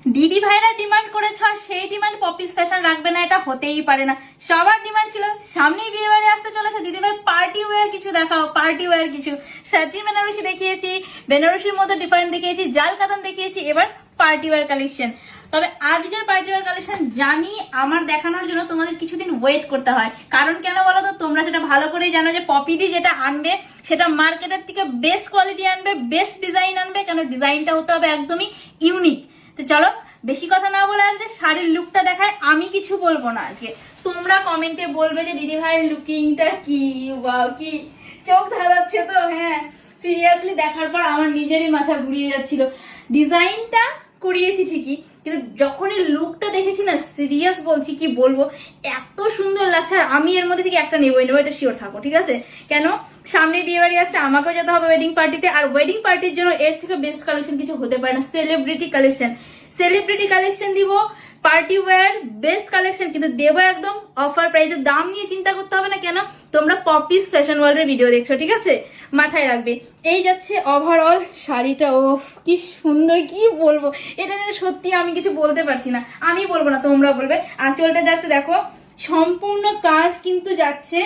দিদি ভাইরা ডিমান্ড করেছ, সেই ডিমান্ড পপিস ফ্যাশন রাখবে না, এটা হতেই পারে না। সবার ডিমান্ড ছিল সামনেই বিয়ে বাড়ি আসতে চলেছে, দিদি ভাই পার্টি ওয়্যার কিছু দেখাও, পার্টি ওয়্যার কিছু। শাটির বেনারসি দেখিয়েছি, বেনারসির মধ্যে ডিফারেন্ট দেখিয়েছি, জাল কাতান দেখিয়েছি, এবার পার্টি ওয়্যার কালেকশন। তবে আজকের পার্টি ওয়্যার কালেকশন জানি আমার দেখানোর জন্য তোমাদের কিছুদিন ওয়েট করতে হয়। কারণ কেন বলো তো, তোমরা সেটা ভালো করেই জানো যে পপিদি যেটা আনবে সেটা মার্কেটের থেকে বেস্ট কোয়ালিটি আনবে, বেস্ট ডিজাইন আনবে। কেন ডিজাইনটা হতে হবে একদমই ইউনিক। তো চলো বেশি কথা না বলে আজকে শাড়ির লুকটা দেখায়। আমি কিছু বলবো না আজকে, তোমরা কমেন্টে বলবে যে দিদি ভাইয়ের লুকিংটা কি, ওয়াও কি চোখ ধাঁধাচ্ছে। তো হ্যাঁ, সিরিয়াসলি দেখার পর আমার নিজেরই মাথা ঘুরিয়ে যাচ্ছিল। ডিজাইনটা করিয়েছি ঠিকই, কিন্তু যখনই লুকটা দেখেছি না, সিরিয়াস বলছি, কি বলবো, এত সুন্দর লাগছে। আর আমি এর মধ্যে থেকে একটা নেবই নেবো, এটা শিওর থাকো, ঠিক আছে? কেন, সামনে বিয়ে বাড়ি আসছে, আমাকেও যেতে হবে ওয়েডিং পার্টিতে। আর ওয়েডিং পার্টির জন্য এর থেকে বেস্ট কালেকশন কিছু হতে পারে না। সেলিব্রিটি কালেকশন, সেলিব্রিটি কালেকশন দিব, পার্টি ওয়্যার বেস্ট কালেকশন, কিন্তু দেবো একদম অফার প্রাইসে। দাম নিয়ে চিন্তা করতে হবে না। কেন, তোমরা পপিস ফ্যাশন ওয়ার্ল্ডের ভিডিও দেখছো, ঠিক আছে? মাথায় রাখবে। এই যাচ্ছে ওভারঅল শাড়িটা, ও কি সুন্দর, কি বলবো, এটা নিয়ে সত্যি আমি কিছু বলতে পারছি না। আমি বলবো না, তোমরা বলবে। আঁচলটা জাস্ট দেখো, সম্পূর্ণ কাজ কিন্তু যাচ্ছে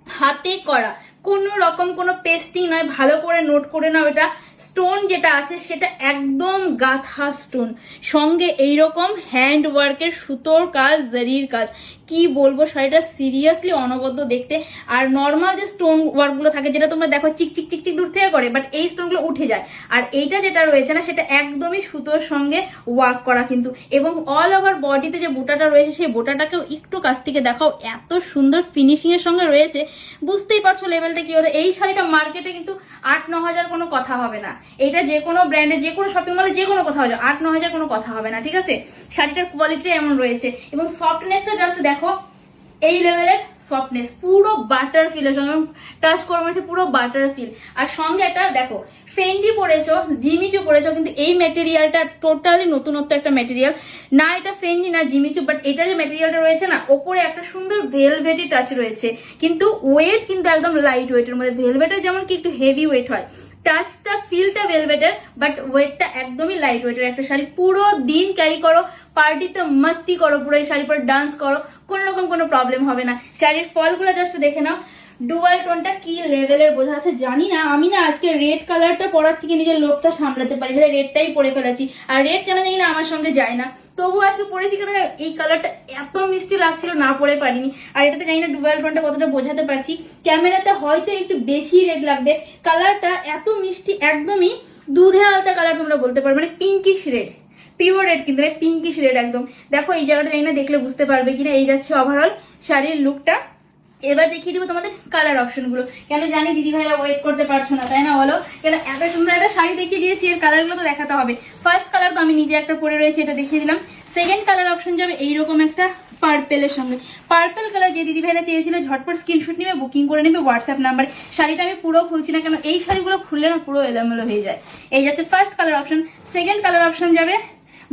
হাতে করা, কোনো রকম কোনো পেস্টিং নয়। ভালো করে নোট করে নাও, এটা স্টোন যেটা আছে সেটা একদম গাঁথা স্টোন, সঙ্গে এইরকম হ্যান্ড ওয়ার্কের সুতোর কাজ, জারির কাজ। কি বলবো, শাড়িটা সিরিয়াসলি অনবদ্য দেখতে। আর নর্মাল যে স্টোন ওয়ার্কগুলো থাকে, যেটা তোমরা দেখো চিক চিক চিক চিক দূর থেকে করে, বাট এই স্টোনগুলো উঠে যায়। আর এইটা যেটা রয়েছে না, সেটা একদমই সুতোর সঙ্গে ওয়ার্ক করা কিন্তু। এবং অল ওভার বডিতে যে বুটাটা রয়েছে, সেই বুটাটাকেও একটু কাছ থেকে দেখাও, এত সুন্দর ফিনিশিং এর সঙ্গে রয়েছে। বুঝতেই পারছো লেভেলটা কি হতো। এই শাড়িটা মার্কেটে কিন্তু 8-9 হাজার কোনো কথা হবে না। এটা যে কোনো ব্র্যান্ডে, যে কোনো শপিং মলে, যে কোনো কোথাও যাও, 8-9 হাজার কোনো কথা হবে না, ঠিক আছে? শাড়িটার কোয়ালিটি এমন রয়েছে। এবং সফটনেসটা জাস্ট দেখো, এই লেভেলের সফটনেস, পুরো বাটার ফিলের সঙ্গে টাচ করে মনে হচ্ছে পুরো বাটার ফিল। আর সঙ্গে একটা দেখো, ফেন্ডি পরেছো, জিমিচু পরেছো, কিন্তু এই ম্যাটেরিয়ালটা টোটালি নতুনত্ব একটা ম্যাটেরিয়াল না। এটা ফেন্ডি না জিমিচু, বাট এটার যে ম্যাটেরিয়ালটা রয়েছে না, ওপরে একটা সুন্দর ভেলভেটি টাচ রয়েছে, কিন্তু ওয়েট কিন্তু একদম লাইট ওয়েটের মধ্যে। ভেলভেটের যেমন কি একটু হেভি ওয়েট হয়, টাচটা ফিলটা ভেলভেটের, বাট ওয়েটটা একদমই লাইট ওয়েটের একটা শাড়ি। পুরো দিন ক্যারি করো, পার্টিতে মাস্তি করো, পুরো এই শাড়ি পরে ডান্স করো, কোন রকম কোনো প্রবলেম হবে না। শাড়ির ফলগুলো জাস্ট দেখে নাও, ডুয়াল টোনটা কি লেভেলের বোঝা আছে জানি না। আমি না আজকে রেড কালারটা পরার থেকে নিজের লোকটা সামলাতে পারি না, রেডটাই পরে ফেলেছি। আর রেড কেন জানি না আমার সঙ্গে যায় না, তবু আজকে পরেছি। কেন, এই কালারটা এত মিষ্টি লাগছিল, না পরে পারিনি। আর এটাতে জানি না ডুয়াল টোনটা কতটা বোঝাতে পারছি। ক্যামেরাতে হয়তো একটু বেশি রেড লাগবে, কালারটা এত মিষ্টি, একদমই দুধে আলতা কালার তোমরা বলতে পারো, মানে পিঙ্কিশ রেড, পিওর রেড কিন্তু পিঙ্কিশ রেড একদম। দেখো এই জায়গাটা জানি না দেখলে বুঝতে পারবে কিনা। এই যাচ্ছে ওভারঅল শাড়ির লুকটা। এবার দেখিয়ে দিব তোমাদের কালার অপশন গুলো। কেন জানি দিদি ভাইরা ওয়েট করতে পারছো না, তাই না বলো? কেন এত সুন্দর একটা শাড়ি দেখিয়ে দিয়েছি, এর কালার গুলো তো দেখাতে হবে। ফার্স্ট কালার তো আমি নিজে একটা পরে রয়েছে, এটা দেখিয়ে দিলাম। সেকেন্ড কালার অপশন যাবে এইরকম একটা পার্পেলের সঙ্গে। পার্পেল কালার যে দিদি ভাইরা চেয়েছিল, ঝটপট স্ক্রিনশট নেবে, বুকিং করে নেবে হোয়াটসঅ্যাপ নাম্বার। শাড়িটা আমি পুরো খুলছি না, কেন এই শাড়িগুলো খুললে না পুরো এলোমেলো হয়ে যায়। এই যাচ্ছে first colour option. Second colour option যাবে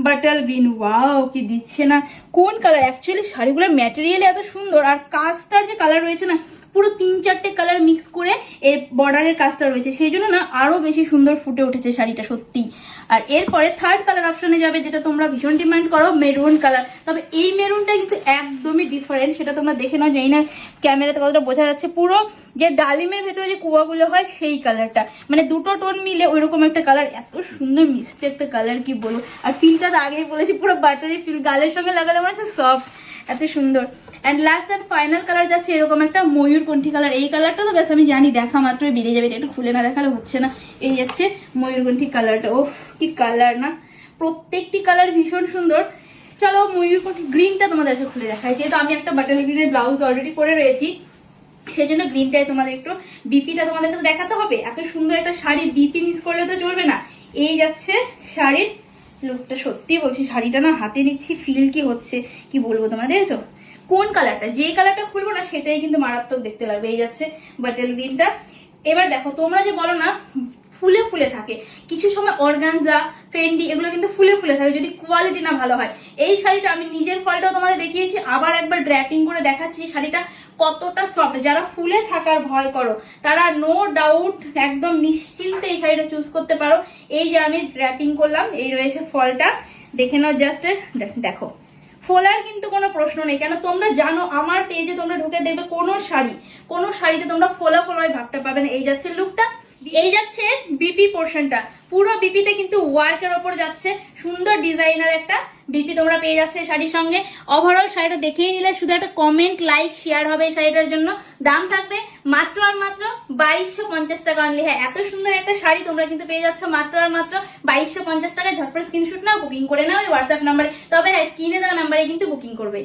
বাটার গ্রিন। ওয়াও কি দিচ্ছে না, কোন কালার! অ্যাকচুয়ালি শাড়িগুলোর ম্যাটেরিয়াল এত সুন্দর, আর কাজটার যে কালার রয়েছে না, পুরো 3-4টে কালার মিক্স করে এর বর্ডারের কাজটা রয়েছে, সেই জন্য না আরো বেশি সুন্দর ফুটে উঠেছে শাড়িটা সত্যি। আর এরপরে থার্ড কালার অপশনে যাবে, যেটা তোমরা ভীষণ ডিমান্ড করো, মেরুন কালার। তবে এই মেরুনটা কিন্তু একদমই ডিফারেন্ট, সেটা তোমরা দেখে নাও, জানি না ক্যামেরাতে কতটা বোঝা যাচ্ছে। পুরো যে ডালিমের ভেতরে যে কুয়াগুলো হয়, সেই কালারটা, মানে দুটো টোন মিলে ওইরকম একটা কালার। এত সুন্দর মিষ্টি একটা কালার, কি বলবো। আর ফিলটা তো আগেই বলেছি, পুরো বাটারি ফিল, গালের সঙ্গে লাগালে মনে হচ্ছে সফট, এত সুন্দর। And last and final colour যাচ্ছে এরকম একটা ময়ূরকণ্ঠী কালার। এই কালারটা তো ব্যাস আমি জানি, দেখা মাত্রই বেরিয়ে যাবে, এটা একটু খুলে না দেখালে হচ্ছে না। এই যাচ্ছে ময়ূরকণ্ঠী কালারটা। ও কি কালার না, প্রত্যেকটি কালার ভীষণ সুন্দর। চলো ময়ূরকণ্ঠী গ্রিনটা তোমাদের কাছে খুলে দেখাই। যেহেতু আমি একটা বাটার গ্রিনের ব্লাউজ অলরেডি পরে রয়েছি, সেই জন্য গ্রিনটাই তোমাদের একটু, বিপিটা তোমাদেরকে দেখাতে হবে। এত সুন্দর একটা শাড়ি বিপি মিস করলে তো চলবে না। এই যাচ্ছে শাড়ির লুকটা। সত্যি বলছি, শাড়িটা না হাতে নিচ্ছি, ফিল কি হচ্ছে কি বলবো তোমাদের। দেখছো কোন কালারটা, যে কালারটা খুলবো না সেটাই কিন্তু মারাত্মক দেখতে লাগবে। এই যাচ্ছে বাটার গ্রিনটা। এবার দেখো, তোমরা যে বলো না ফুলে ফুলে থাকে, কিছু সময় অর্গানজা, ফেন্ডি এগুলো কিন্তু ফুলে ফুলে থাকে যদি কোয়ালিটি না ভালো হয়। এই শাড়িটা আমি নিজের ফলটাও তোমাদের দেখিয়েছি, আবার একবার ড্র্যাপিং করে দেখাচ্ছি শাড়িটা কতটা সফট। যারা ফুলে থাকার ভয় করো, তারা নো ডাউট একদম নিশ্চিন্তে এই শাড়িটা চুজ করতে পারো। এই যে আমি ড্র্যাপিং করলাম, এই রয়েছে ফলটা, দেখে নাও জাস্ট, দেখো ফোলার কিন্তু কোনো প্রশ্ন নেই। কেন তোমরা জানো আমার পেজে তোমরা ঢুকে দেখবে কোনো শাড়িতে তোমরা ফোলা ফোলায় ভাবটা পাবে না। এই যাচ্ছে লুকটা, এই যাচ্ছে বিপি পোর্শনটা, পুরো বিপিতে কিন্তু ওয়ার্কের ওপর যাচ্ছে, সুন্দর ডিজাইনার একটা বিপি তোমরা পেয়ে যাচ্ছে শাড়ির সঙ্গে। ওভারঅল শাড়িটা দেখেই নিলে শুধু একটা কমেন্ট লাইক শেয়ার হবে এই শাড়িটার জন্য। দাম থাকবে মাত্র আর মাত্র 2250 টাকা অনলি। হ্যাঁ, এত সুন্দর একটা শাড়ি তোমরা কিন্তু পেয়ে যাচ্ছ মাত্র আর মাত্র 2250 টাকায়। ঝটপট স্ক্রিনশট নাও, বুকিং করে নাও এই হোয়াটসঅ্যাপ নাম্বারে। তবে হ্যাঁ, স্ক্রিনে দেওয়া নাম্বারে কিন্তু বুকিং করবে।